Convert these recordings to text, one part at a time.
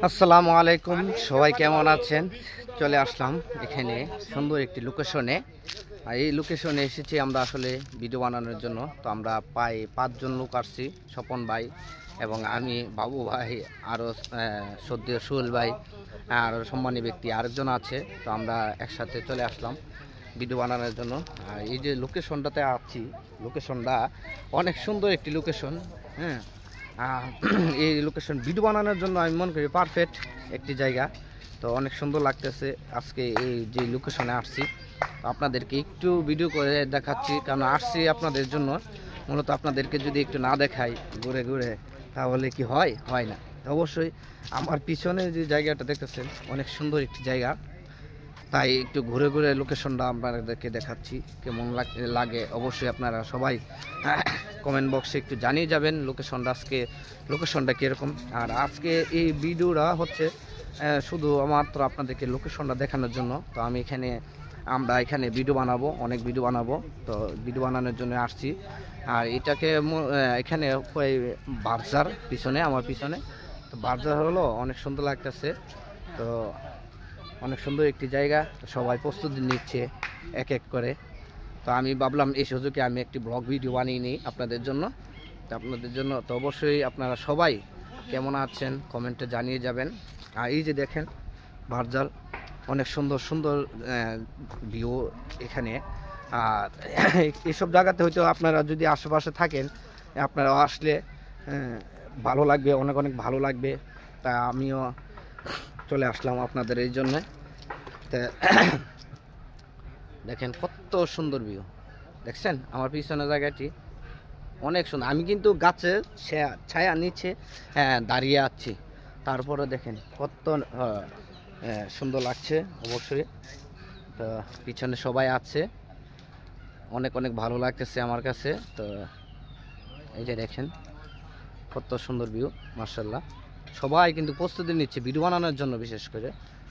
আসসালামু আলাইকুম, সবাই কেমন আছেন? চলে আসলাম এখানে সুন্দর একটি লোকেশনে। আর এই লোকেশনে এসেছি আমরা আসলে ভিডিও বানানোর জন্য। তো আমরা প্রায় 5 জন লোক আসছি, স্বপন ভাই এবং আমি, বাবু ভাই, আরও সদ্য সুহেল ভাই, আর সম্মানী ব্যক্তি আরেকজন আছে। তো আমরা একসাথে চলে আসলাম ভিডিও বানানোর জন্য। আর এই যে লোকেশনটাতে আছি, লোকেশনটা অনেক সুন্দর একটি লোকেশন। হ্যাঁ, এই লোকেশন ভিডিও বানানোর জন্য আমি মনে করি পারফেক্ট একটি জায়গা। তো অনেক সুন্দর লাগতেছে আজকে এই যে লোকেশনে আসছি। আপনাদেরকে একটু ভিডিও করে দেখাচ্ছি, কারণ আসছি আপনাদের জন্য। মূলত আপনাদেরকে যদি একটু না দেখাই ঘুরে ঘুরে, তাহলে কি হয়? হয় না। তো অবশ্যই আমার পিছনে যে জায়গাটা দেখতেছেন অনেক সুন্দর একটি জায়গা, তাই একটু ঘুরে ঘুরে লোকেশনটা আপনাদেরকে দেখাচ্ছি। কেমন লাগে অবশ্যই আপনারা সবাই কমেন্ট বক্সে একটু জানিয়ে যাবেন লোকেশনটা কীরকম। আর আজকে এই ভিডিওটা হচ্ছে শুধু মাত্র আপনাদেরকে লোকেশনটা দেখানোর জন্য। তো আমরা এখানে ভিডিও বানাবো, অনেক ভিডিও বানাবো। তো ভিডিও বানানোর জন্য আসছি। আর এটাকে এখানে বার্জার পিছনে, আমার পিছনে তো বার্জার হলো অনেক সুন্দর লাগতেছে। তো অনেক সুন্দর একটি জায়গা, সবাই প্রস্তুতি নিচ্ছে এক এক করে। তো আমি ভাবলাম এই সুযোগে আমি একটি ব্লগ ভিডিও বানিয়ে নিই আপনাদের জন্য। তো অবশ্যই আপনারা সবাই কেমন আছেন কমেন্টে জানিয়ে যাবেন। আর এই যে দেখেন বার্জার, অনেক সুন্দর সুন্দর ভিউ এখানে। আর এইসব জায়গাতে হয়তো আপনারা যদি আশেপাশে থাকেন, আপনারা আসলে ভালো লাগবে, অনেক অনেক ভালো লাগবে। তা আমিও চলে আসলাম আপনাদের এই জন্য। দেখেন কত সুন্দর ভিউ, দেখছেন আমার পিছনে জায়গাটি অনেক সুন্দর। আমি কিন্তু গাছের ছায়া নিচে দাঁড়িয়ে আছি, তারপরে দেখেন কত সুন্দর লাগছে অবশ্যই। তো পিছনে সবাই আছে, অনেক অনেক ভালো লাগতেছে আমার কাছে। তো এই যে দেখেন কত সুন্দর ভিউ, মাশাআল্লাহ। সবাই কিন্তু প্রস্তুতি নিচ্ছে ভিডিও বানানোর জন্য, বিশেষ করে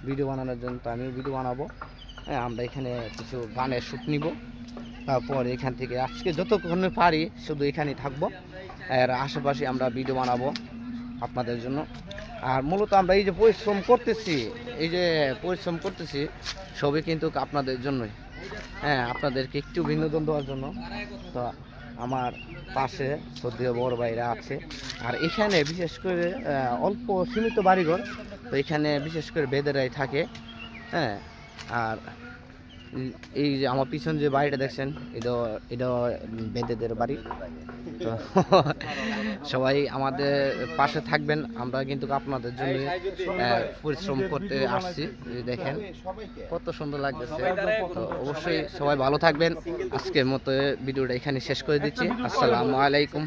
ভিডিও বানানোর জন্য। তো আমিও ভিডিও বানাবো। হ্যাঁ, আমরা এখানে কিছু গানের শ্যুট নিব, তারপর এখান থেকে আজকে যতক্ষণ পারি শুধু এখানেই থাকবো। আর আশেপাশে আমরা ভিডিও বানাবো আপনাদের জন্য। আর মূলত আমরা এই যে পরিশ্রম করতেছি সবই কিন্তু আপনাদের জন্যই। হ্যাঁ, আপনাদেরকে একটু বিনোদন দেওয়ার জন্য। তো আমার পাশে শ্রদ্ধেয় বড় ভাইরা আছে। আর এখানে বিশেষ করে অল্প সীমিত বাড়িঘর, তো এখানে বিশেষ করে বেদেরাই থাকে। হ্যাঁ, আর এই যে আমার পিছন যে বাড়িটা দেখছেন, এটা বেদেদের বাড়ি। তো সবাই আমাদের পাশে থাকবেন, আমরা কিন্তু আপনাদের জন্য পরিশ্রম করতে আসছি। দেখেন কত সুন্দর লাগতেছে। তো অবশ্যই সবাই ভালো থাকবেন। আজকের মতো ভিডিওটা এখানে শেষ করে দিচ্ছি। আসসালামু আলাইকুম।